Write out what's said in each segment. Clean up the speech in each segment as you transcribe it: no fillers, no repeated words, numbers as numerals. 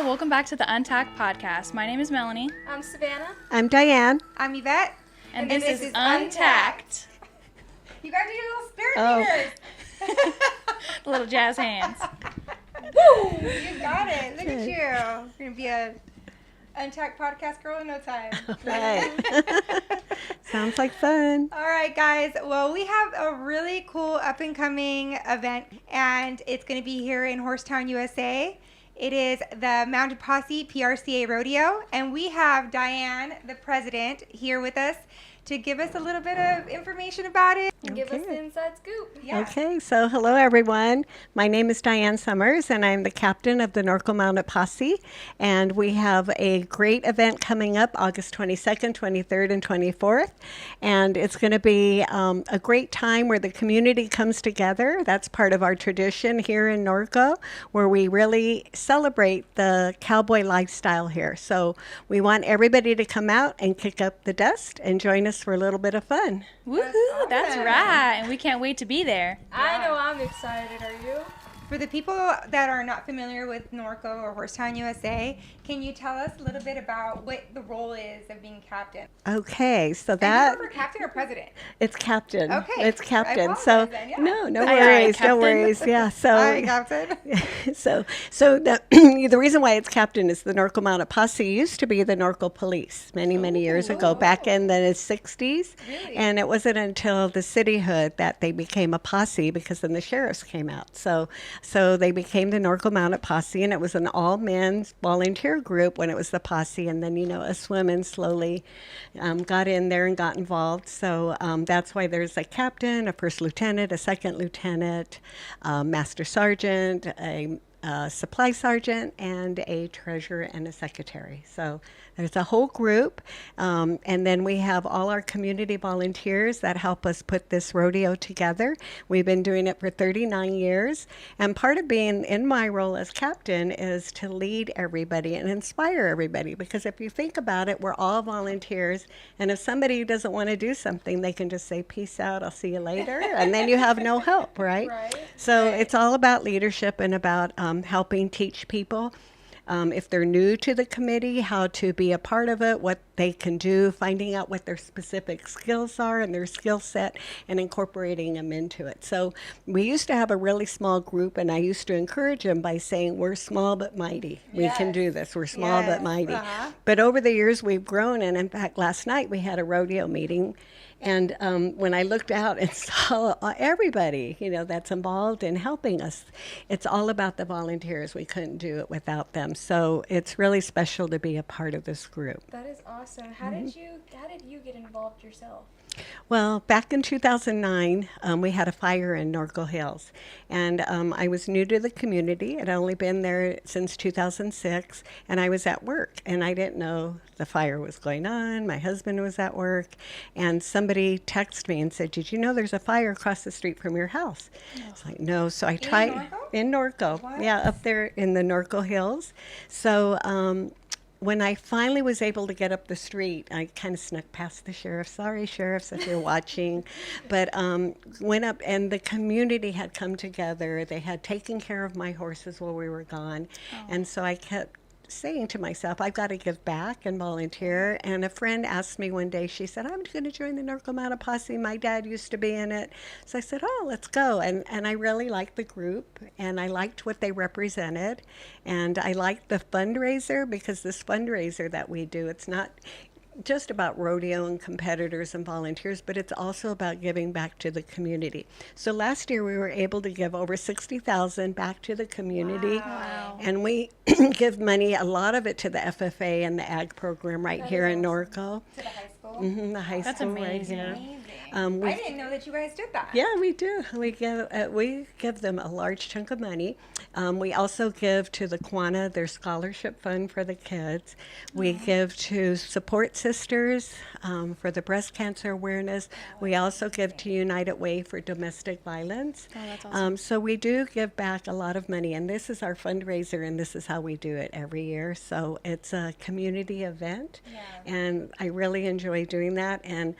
y'all. Welcome back to the Untacked podcast. My name is Melanie. I'm Savannah. I'm Diane. I'm Yvette. And this is Untacked. You guys need a little spirit fingers. Little jazz hands. Woo! You got it. Look at you. You're going to be a Untacked podcast girl in no time. Right. Sounds like fun. All right, guys. Well, we have a really cool up-and-coming event, and it's going to be here in Horsetown, USA. It is the Mounted Posse PRCA Rodeo, and we have Diane, the president, here with us to give us a little bit of information about it. And give us the inside scoop. Yeah. Okay, so hello everyone. My name is Diane Summers and I'm the captain of the Norco Mounted Posse, and we have a great event coming up August 22nd, 23rd, and 24th, and it's going to be a great time where the community comes together. That's part of our tradition here in Norco, where we really celebrate the cowboy lifestyle here. So we want everybody to come out and kick up the dust and join us for a little bit of fun. Woohoo, that's right. And we can't wait to be there. I know I'm excited. Are you? For the people that are not familiar with Norco or Horsetown, USA, can you tell us a little bit about what the role is of being captain? Okay, so And do you that prefer captain or president? it's captain. Okay. It's I captain. apologize So then, yeah. no Aye, aye, worries, no Captain. worries. Yeah. So Hi, captain. So the, the reason why it's captain is the Norco Mounted Posse used to be the Norco Police many years ago, back in the 60s. Really? And it wasn't until the cityhood that they became a posse, because then the sheriffs came out. So they became the Norco Mounted Posse, and it was an all-men's volunteer group when it was the posse. And then, us women slowly got in there and got involved. So that's why there's a captain, a first lieutenant, a second lieutenant, master sergeant, a supply sergeant, and a treasurer and a secretary. So there's a whole group. And then we have all our community volunteers that help us put this rodeo together. We've been doing it for 39 years. And part of being in my role as captain is to lead everybody and inspire everybody. Because if you think about it, we're all volunteers. And if somebody doesn't want to do something, they can just say, peace out, I'll see you later. And then you have no help, right? Right. So it's all about leadership and about helping teach people, if they're new to the committee, how to be a part of it, what they can do, finding out what their specific skills are and their skill set, and incorporating them into it. So we used to have a really small group, and I used to encourage them by saying, we're small but mighty. We can do this. We're small but mighty. But over the years, we've grown, and in fact, last night we had a rodeo meeting. And when I looked out and saw everybody, that's involved in helping us, it's all about the volunteers. We couldn't do it without them. So it's really special to be a part of this group. That is awesome. How did you get involved yourself? Well, back in 2009, we had a fire in Norco Hills, and I was new to the community. I'd only been there since 2006, and I was at work, and I didn't know the fire was going on. My husband was at work, and somebody texted me and said, did you know there's a fire across the street from your house? I was like, no. So I tried in Norco. What? Yeah, up there in the Norco Hills. So when I finally was able to get up the street, I kind of snuck past the sheriff. Sorry, sheriffs, if you're watching. But went up, and the community had come together. They had taken care of my horses while we were gone. And so I kept saying to myself, I've got to give back and volunteer. And a friend asked me one day, she said, I'm going to join the Norco Mounted Posse. My dad used to be in it. So I said, oh, let's go. And I really liked the group, and I liked what they represented. And I liked the fundraiser, because this fundraiser that we do, it's not just about rodeo and competitors and volunteers, but it's also about giving back to the community. So last year we were able to give over $60,000 back to the community. Wow. And we give money, a lot of it, to the FFA and the ag program right here in Norco. To the high school? Mm-hmm, the high That's school right amazing. here. Amazing. We I didn't know that you guys did that. Yeah, we do. We give them a large chunk of money. We also give to the Quanah, their scholarship fund for the kids. We give to Support Sisters for the breast cancer awareness. We also give to United Way for domestic violence. Oh, that's awesome. So we do give back a lot of money, and this is our fundraiser, and this is how we do it every year. So it's a community event, and I really enjoy doing that. And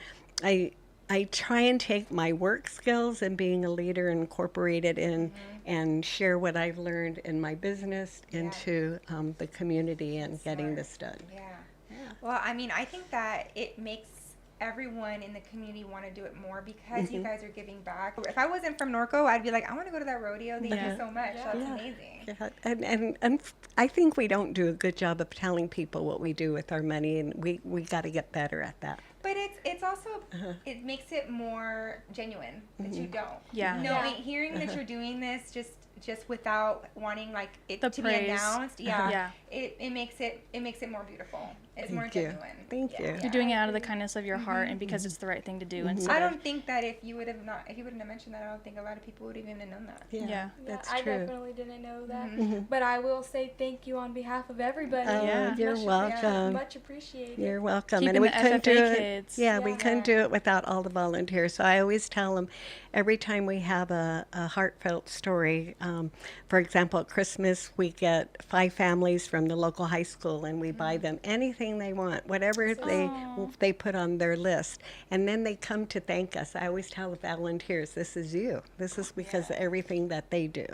I try and take my work skills and being a leader and incorporate it in and share what I've learned in my business into the community and getting this done. Yeah. Well, I mean, I think that it makes everyone in the community want to do it more because you guys are giving back. If I wasn't from Norco, I'd be like, I want to go to that rodeo. Thank you so much. That's amazing. Yeah, and I think we don't do a good job of telling people what we do with our money, and we got to get better at that. But it's also it makes it more genuine that you don't. Yeah. Knowing, hearing that you're doing this just without wanting like it The to praise. be announced. Yeah. It makes it more beautiful. It's more Thank you. genuine. Thank you. You're doing it out of the kindness of your heart and because it's the right thing to do. Instead I of, don't think that if you wouldn't have mentioned that, I don't think a lot of people would even have known that. Yeah. That's I true. definitely didn't know that. But I will say thank you on behalf of everybody. Oh, Yeah. you're welcome. Much appreciated. You're welcome. Keeping and we the couldn't FFA do it. kids. Yeah, we Yeah. couldn't do it without all the volunteers. So I always tell them every time we have a heartfelt story. For example, at Christmas, we get 5 families from the local high school, and we buy them anything they want, whatever they put on their list. And then they come to thank us. I always tell the volunteers, this is you. This is because of everything that they do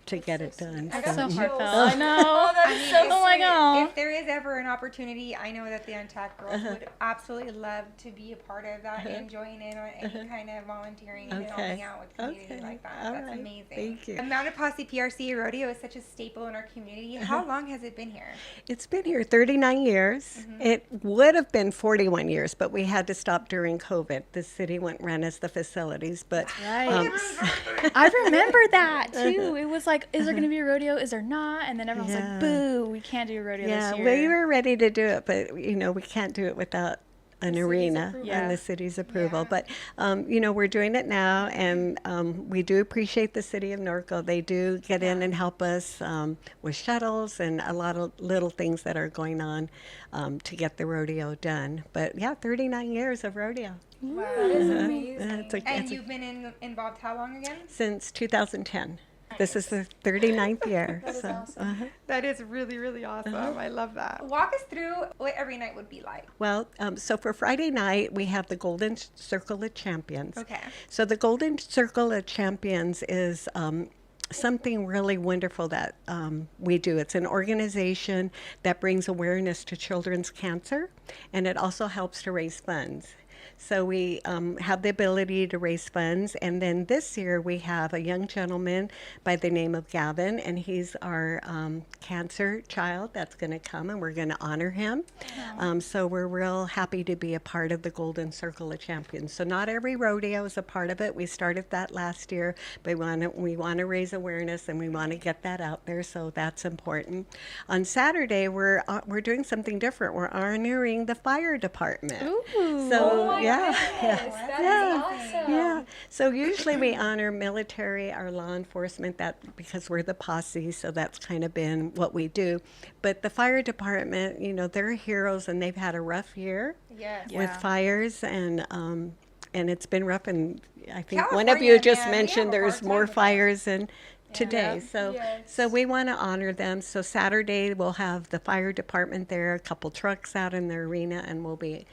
to get it done. I That's got so chills. heartfelt. I know. That is so Oh my God. If there is ever an opportunity, I know that the Untapped Girls would absolutely love to be a part of that and join in on any kind of volunteering and helping out with communities like that. All That's right. amazing. Thank you. The Mounted Posse PRCA Rodeo is such a staple in our community. How long has it been here? It's been here 39 years. It would have been 41 years, but we had to stop during COVID. The city wouldn't run as the facilities, but Right. I remember that too. It was like, is there going to be a rodeo? Is there not? And then everyone's Yeah. like, boo, we can't do a rodeo yeah, this year. we were ready to do it, but we can't do it without an arena approval. Yeah. and the city's approval. But we're doing it now, and we do appreciate the city of Norco. They do get in and help us with shuttles and a lot of little things that are going on to get the rodeo done. But yeah, 39 years of rodeo. Wow. That is amazing. And you've been involved how long again? Since 2010. This is the 39th year. That is so, awesome. That is really, really awesome. I love that. Walk us through what every night would be like. Well, so for Friday night, we have the Golden Circle of Champions. Okay. So the Golden Circle of Champions is something really wonderful that we do. It's an organization that brings awareness to children's cancer, and it also helps to raise funds. So we have the ability to raise funds. And then this year we have a young gentleman by the name of Gavin, and he's our cancer child that's going to come, and we're going to honor him. So we're real happy to be a part of the Golden Circle of Champions. So not every rodeo is a part of it. We started that last year, but we want to raise awareness, and we want to get that out there. So that's important. On Saturday, we're doing something different. We're honoring the fire department. Ooh. So my goodness, that is awesome. yeah. So usually we honor military, our law enforcement, because we're the posse, so that's kind of been what we do. But the fire department, they're heroes, and they've had a rough year Yes. with Yeah. fires, and it's been rough. And I think one of California, you just man, we mentioned have a hard there's time more with that. fires in today. Yeah. Yes. So we want to honor them. So Saturday we'll have the fire department there, a couple trucks out in the arena, and we'll be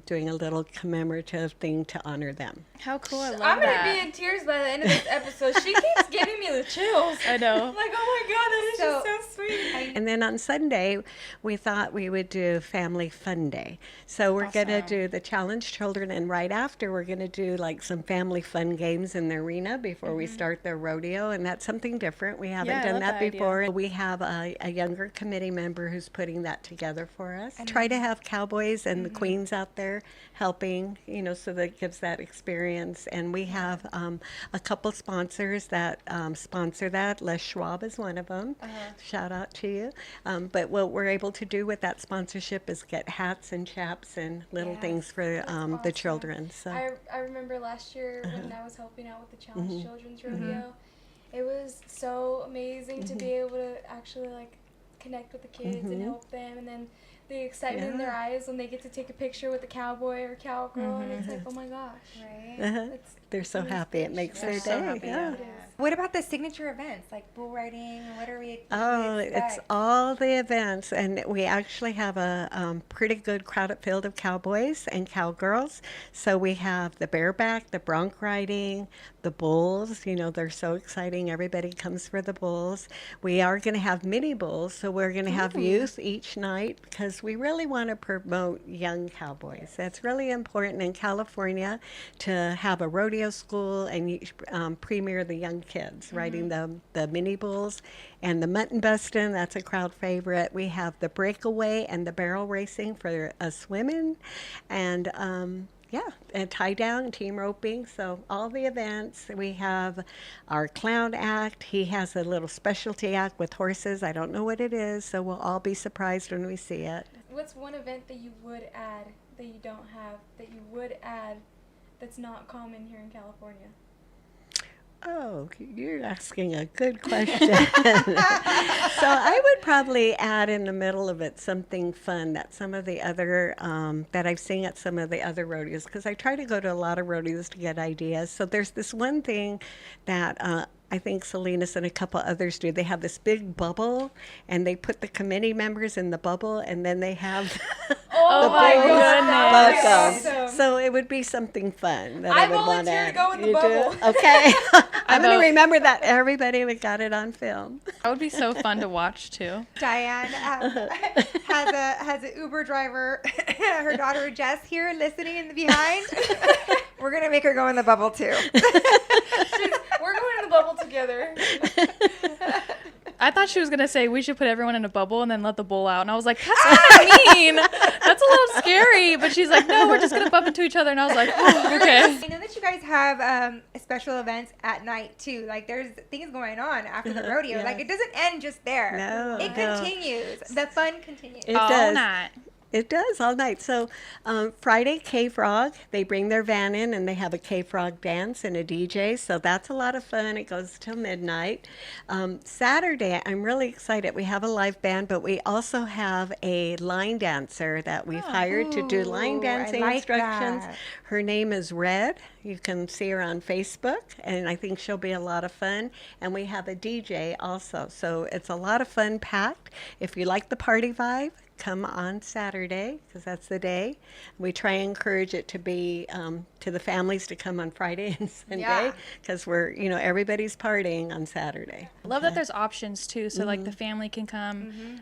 doing a little commemorative thing to honor them. How cool. I love I'm that. gonna be in tears by the end of this episode. She keeps giving me the chills. I know. I'm like, oh my god, that is just so sweet. And then on Sunday, we thought we would do Family Fun Day. So we're going to do the Challenge Children, and right after, we're going to do like some family fun games in the arena before we start the rodeo, and that's something different. We haven't Yeah, I done love that that idea. before. We have a younger committee member who's putting that together for us. Try to have cowboys and the queens out there helping, so that gives that experience. And we have a couple sponsors that sponsor that. Les Schwab is one of them. Shout out to you. But what we're able to do with that sponsorship is get hats and chaps and little things for the children. So I remember last year when I was helping out with the Challenge Children's Rodeo. It was so amazing to be able to actually connect with the kids and help them, and then the excitement in their eyes when they get to take a picture with a cowboy or cowgirl, and it's like, oh my gosh, Right? It's they're so happy. It makes their so day. happy, Yeah. It is. What about the signature events like bull riding? What are we? Oh, it's all the events, and we actually have a pretty good crowded field of cowboys and cowgirls. So we have the bareback, the bronc riding, the bulls. You know, they're so exciting. Everybody comes for the bulls. We are going to have mini bulls, so we're going to have youth each night because we really want to promote young cowboys. That's really important in California to have a rodeo school and premiere the young kids riding the mini bulls and the mutton busting. That's a crowd favorite. We have the breakaway and the barrel racing for us women, and and tie down, team roping. So all the events. We have our clown act. He has a little specialty act with horses. I don't know what it is, so we'll all be surprised when we see it. What's one event that you would add that you don't have that you would add that's not common here in California? Oh, you're asking a good question. So I would probably add in the middle of it something fun that some of the other, that I've seen at some of the other rodeos, because I try to go to a lot of rodeos to get ideas. So there's this one thing that I think Salinas and a couple others do. They have this big bubble, and they put the committee members in the bubble, and then they have Oh my goodness. Awesome. So it would be something fun that I I would want to volunteer to go in the You bubble. do? Okay. I'm going vote. to remember that. Everybody, we got it on film. That would be so fun to watch too. Diane has a Uber driver, her daughter Jess here listening in the behind. We're gonna make her go in the bubble too. We're going in the bubble together. I thought she was gonna say we should put everyone in a bubble and then let the bull out, and I was like, that's kind of mean. That's a little scary. But she's like, no, we're just gonna bump into each other, and I was like, oh, okay. I know that you guys have special events at night too. Like there's things going on after the rodeo. yes. Like it doesn't end just there. No, it no. continues. The fun continues. It All does. night. It does all night. So Friday, K-Frog, they bring their van in and they have a K-Frog dance and a DJ. So that's a lot of fun. It goes till midnight. Saturday, I'm really excited. We have a live band, but we also have a line dancer that we've hired to do line Ooh, dancing I like instructions. that. Her name is Red. You can see her on Facebook, and I think she'll be a lot of fun. And we have a DJ also. So it's a lot of fun packed. If you like the party vibe, come on Saturday, because that's the day. We try and encourage it to be to the families to come on Friday and Sunday, Yeah. because we're, everybody's partying on Saturday. I love that there's options too. So like the family can come,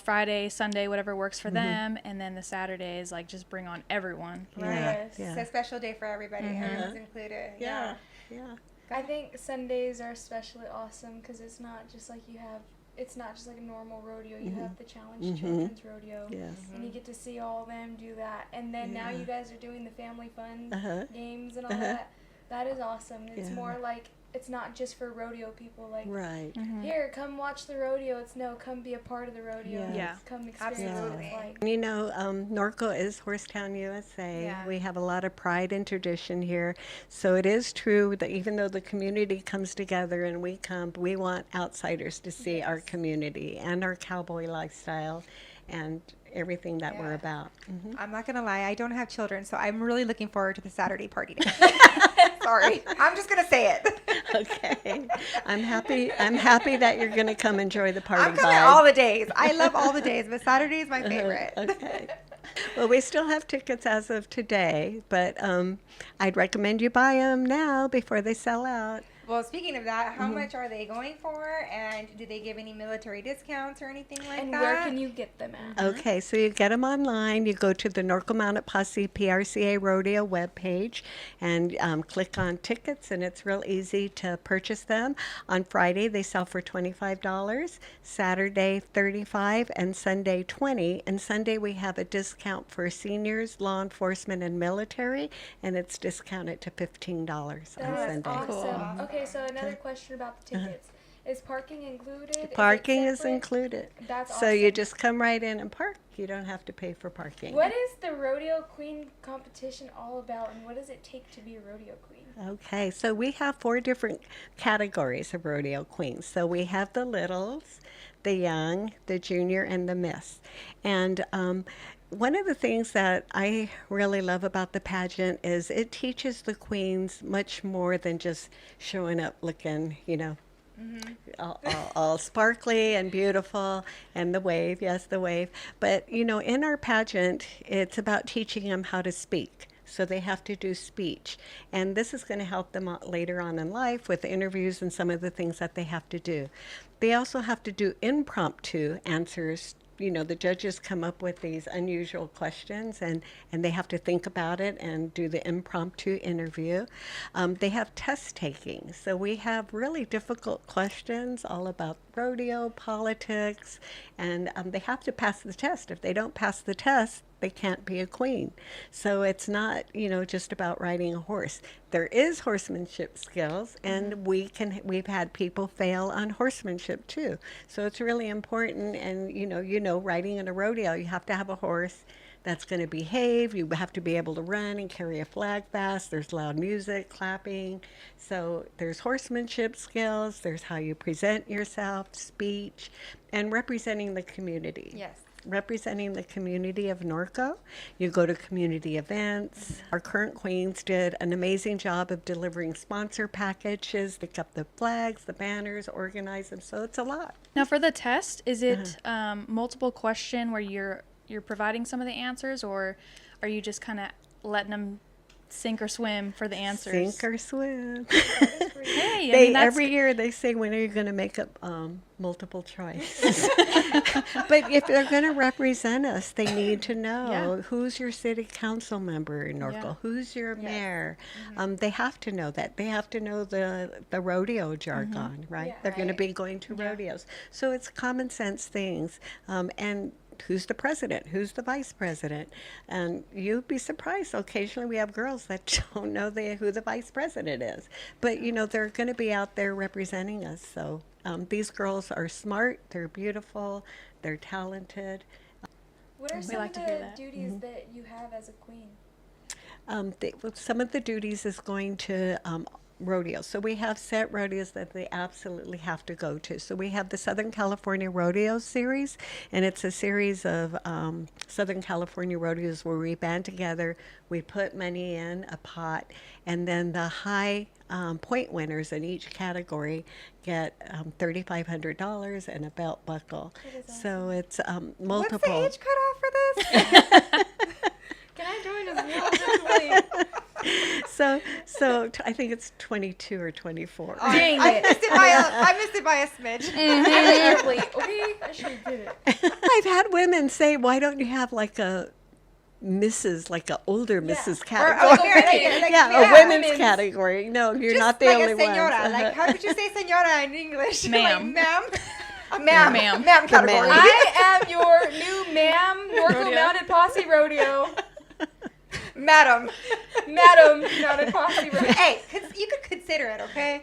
Friday, Sunday, whatever works for them, and then the Saturday is like just bring on everyone. Yes. Yeah. It's a special day for everybody. Everyone's included. Yeah. I think Sundays are especially awesome because it's not just like it's not just like a normal rodeo. You have the Challenge Children's Rodeo. Yes. And you get to see all of them do that. And then now you guys are doing the family fun games and all that. That is awesome. It's more like, it's not just for rodeo people. Like, Right. here, come watch the rodeo. It's no, come be a part of the rodeo. Yes. Yeah. Come experience what Absolutely. it's like. Norco is Horsetown, USA. Yeah. We have a lot of pride and tradition here. So it is true that even though the community comes together and we come, we want outsiders to see our community and our cowboy lifestyle and everything that we're about. I'm not gonna lie, I don't have children, so I'm really looking forward to the Saturday party day. Sorry, I'm just gonna say it. Okay. I'm happy that you're going to come enjoy the party I'm coming vibe. all the days. I love all the days, but Saturday is my favorite. Okay. Well, we still have tickets as of today, but I'd recommend you buy them now before they sell out. Well, speaking of that, how much are they going for? And do they give any military discounts or anything like And that? where can you get them at? Okay, so you get them online. You go to the Norco Mounted Posse PRCA Rodeo webpage and click on tickets, and it's real easy to purchase them. On Friday, they sell for $25, Saturday $35, and Sunday $20. And Sunday we have a discount for seniors, law enforcement, and military, and it's discounted to $15 on That's Sunday. awesome. Okay, so another question about the tickets. Is parking included? Parking is separate? included. That's So you awesome. just come right in and park. You don't have to pay for parking. What is the Rodeo Queen competition all about, and what does it take to be a rodeo queen? Okay, so we have 4 different categories of rodeo queens. So we have the littles, the young, the junior, and the miss. And one of the things that I really love about the pageant is it teaches the queens much more than just showing up looking, all sparkly and beautiful, and the wave, yes, the wave. But, in our pageant, it's about teaching them how to speak. So they have to do speech. And this is going to help them out later on in life with interviews and some of the things that they have to do. They also have to do impromptu answers. The judges come up with these unusual questions, and they have to think about it and do the impromptu interview. They have test taking. So we have really difficult questions all about rodeo, politics, and they have to pass the test. If they don't pass the test, they can't be a queen. So it's not, just about riding a horse. There is horsemanship skills, and we've had people fail on horsemanship too. So it's really important. And riding in a rodeo, you have to have a horse that's going to behave. You have to be able to run and carry a flag fast. There's loud music, clapping. So there's horsemanship skills. There's how you present yourself, speech, and representing the community. Yes. Representing the community of Norco. You go to community events. Our current queens did an amazing job of delivering sponsor packages, pick up the flags, the banners, organize them. So it's a lot. Now for the test, is it multiple question where you're providing some of the answers, or are you just kind of letting them sink or swim for the answers? Sink or swim. Hey, every year they say, when are you going to make up multiple choice? But if they're going to represent us, they need to know who's your city council member in Norco, who's your mayor. They have to know that. They have to know the rodeo jargon, right? Yeah, they're going to be going to rodeos. So it's common sense things. And who's the president? Who's the vice president? And you'd be surprised. Occasionally we have girls that don't know who the vice president is. But, they're going to be out there representing us. So these girls are smart. They're beautiful. They're talented. What are some of the duties that you have as a queen? Some of the duties is going to rodeo. So we have set rodeos that they absolutely have to go to. So we have the Southern California Rodeo series, and it's a series of Southern California rodeos where we band together, we put money in a pot, and then the high point winners in each category get $3,500 and a belt buckle. So it's multiple. What's the age cutoff for this? Can I join as well? So I think it's 22 or 24. Dang I missed it by a smidge. Okay, I should have did it. I've had women say, "Why don't you have like a Mrs. like an older Mrs. category?" A women's category. No, you're just not the like only a senora. one. Like, how did you say senora in English? Ma'am. Like, ma'am. Ma'am. Ma'am category. ma'am. I am your new ma'am, Norco Mounted Posse Rodeo. Madam. Mounted Posse Rodeo. Hey, you could consider it, okay?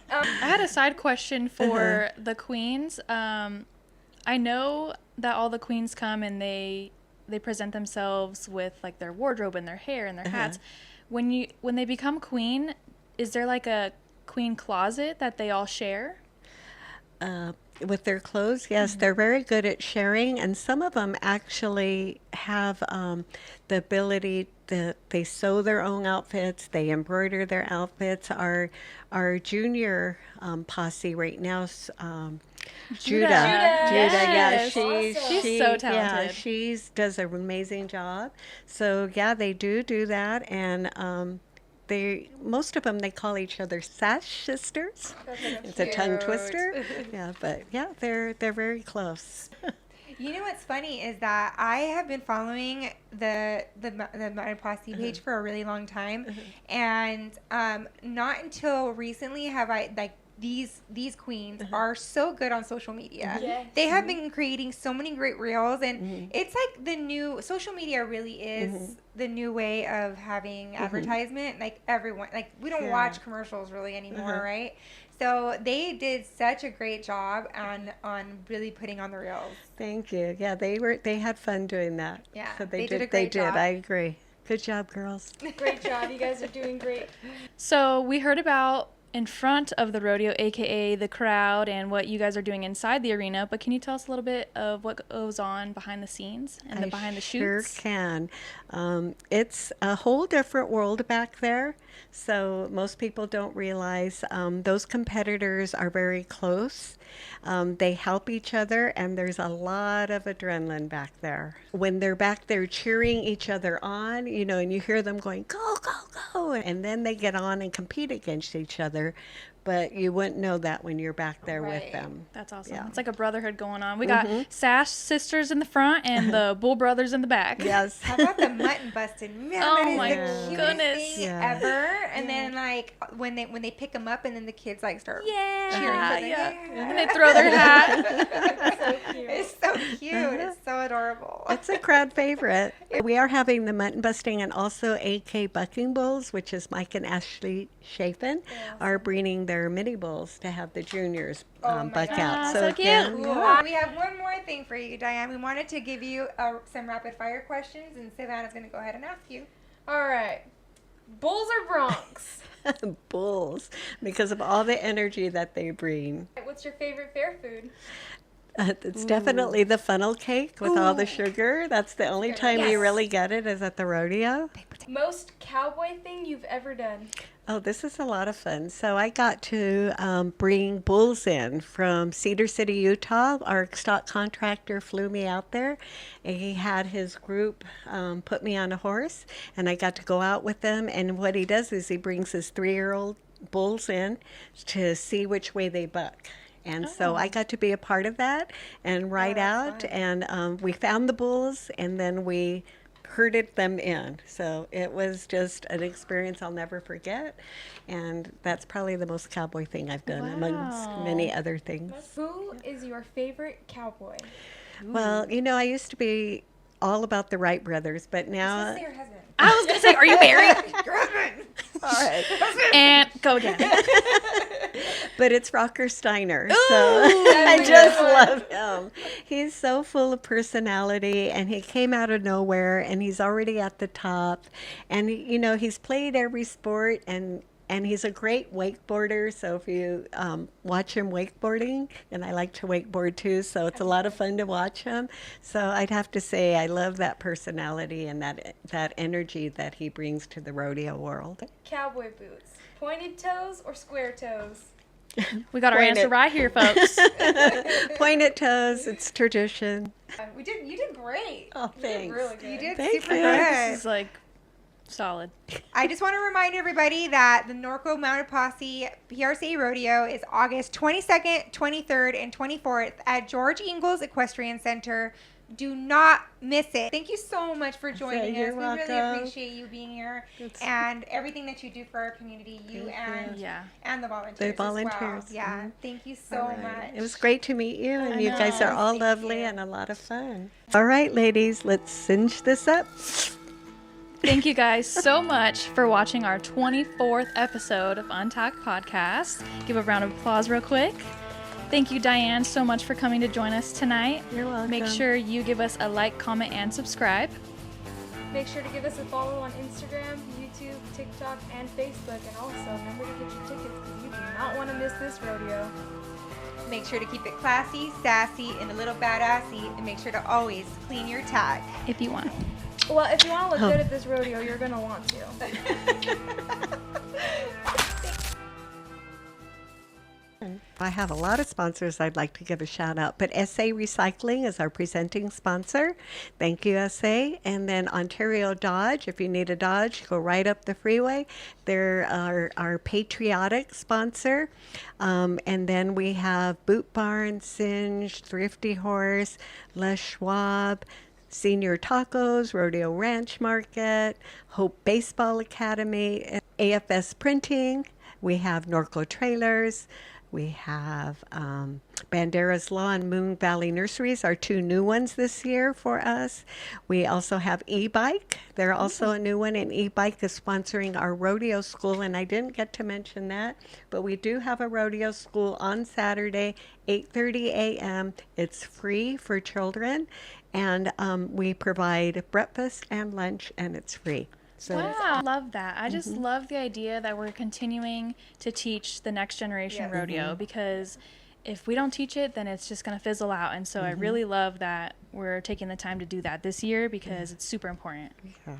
I had a side question for the queens. I know that all the queens come and they present themselves with like their wardrobe and their hair and their hats. When they become queen, is there like a queen closet that they all share? With their clothes, yes, they're very good at sharing, and some of them actually have the ability that they sew their own outfits, they embroider their outfits. Our junior posse right now, Judah, Yes. she's so talented. Yeah, she does an amazing job. So yeah, they do that, and most of them, they call each other sash sisters. It's a tongue twister. Yeah, but yeah, they're very close. You know what's funny is that I have been following the Mounted Posse page for a really long time, and not until recently have I these queens are so good on social media. Yes. They have been creating so many great reels, and it's like the new social media really is the new way of having advertisement. Like everyone, like we don't watch commercials really anymore, right? So they did such a great job on really putting on the reels. Thank you. Yeah, they had fun doing that. Yeah, so they did a great job. I agree. Good job, girls. Great job. You guys are doing great. So we heard about in front of the rodeo, aka the crowd, and what you guys are doing inside the arena. But can you tell us a little bit of what goes on behind the scenes and behind the shoots? Sure can. It's a whole different world back there. So most people don't realize those competitors are very close. They help each other, and there's a lot of adrenaline back there. When they're back there cheering each other on, and you hear them going, go, go, go, and then they get on and compete against each other. But you wouldn't know that when you're back there with them. That's awesome. Yeah. It's like a brotherhood going on. We got Sash sisters in the front and the Bull brothers in the back. Yes. How about the mutton busting? Man, Oh that is my the cutest goodness. thing ever. And then like when they pick them up and then the kids like start cheering for them. Yeah. And they throw their hat. So cute. It's so cute. It's so adorable. It's a crowd favorite. We are having the mutton busting and also AK bucking bulls, which is Mike and Ashley Chafin, are breeding their mini bulls to have the juniors buck out. So cute. again, Cool. We have one more thing for you, Diane. We wanted to give you some rapid fire questions, and Savannah's going to go ahead and ask you. All right. Bulls or Bronx? bulls, because of all the energy that they bring. What's your favorite fair food? It's definitely the funnel cake with all the sugar. That's the only time you really get it is at the rodeo. Most cowboy thing you've ever done? Oh, this is a lot of fun. So I got to bring bulls in from Cedar City, Utah. Our stock contractor flew me out there, and he had his group put me on a horse, and I got to go out with them. And what he does is he brings his 3-year-old bulls in to see which way they buck. And so I got to be a part of that and ride out. Fun. And we found the bulls, and then we herded them in. So it was just an experience I'll never forget. And that's probably the most cowboy thing I've done amongst many other things. Who is your favorite cowboy? Well, I used to be all about the Wright brothers, but now... Say your husband. I was going to say, are you married? Your husband. All right. And go again. But it's Rocker Steiner. So I just love him. He's so full of personality, and he came out of nowhere, and he's already at the top. And, he's played every sport, and he's a great wakeboarder. So if you watch him wakeboarding, and I like to wakeboard too, so it's a lot of fun to watch him. So I'd have to say I love that personality and that energy that he brings to the rodeo world. Cowboy boots. Pointed toes or square toes? We got our Pointed. answer right here, folks. Pointed toes, it's tradition. You did great. Oh, You thanks. did really good. You did Thank super you. good. This is like solid. I just want to remind everybody that the Norco Mounted Posse PRCA Rodeo is August 22nd, 23rd, and 24th at George Ingalls Equestrian Center. Do not miss it. Thank you so much for joining us. You're We really welcome. appreciate you being here and everything that you do for our community, and the volunteers. The as well. volunteers. Yeah. Thank you so All right. much. It was great to meet you, and you guys are all Thank lovely you. and a lot of fun. All right, ladies, let's cinch this up. Thank you guys so much for watching our 24th episode of Untalked Podcast. Give a round of applause real quick. Thank you, Diane, so much for coming to join us tonight. You're welcome. Make sure you give us a like, comment, and subscribe. Make sure to give us a follow on Instagram, YouTube, TikTok, and Facebook. And also, remember to get your tickets because you do not want to miss this rodeo. Make sure to keep it classy, sassy, and a little badassy, and make sure to always clean your tag. If you want. Well, if you want to look good at this rodeo, you're going to want to. I have a lot of sponsors I'd like to give a shout out, but SA Recycling is our presenting sponsor. Thank you, SA. And then Ontario Dodge, if you need a Dodge, go right up the freeway. They're our patriotic sponsor. And then we have Boot Barn, Singe, Thrifty Horse, Les Schwab, Senior Tacos, Rodeo Ranch Market, Hope Baseball Academy, AFS Printing. We have Norco Trailers. We have Banderas Law and Moon Valley Nurseries, our 2 new ones this year for us. We also have E-Bike. They're also a new one, and E-Bike is sponsoring our rodeo school, and I didn't get to mention that, but we do have a rodeo school on Saturday, 8:30 a.m. It's free for children, and we provide breakfast and lunch, and it's free. So Wow, I love that. I just love the idea that we're continuing to teach the next generation rodeo, because if we don't teach it, then it's just going to fizzle out. And so I really love that we're taking the time to do that this year, because it's super important. yeah.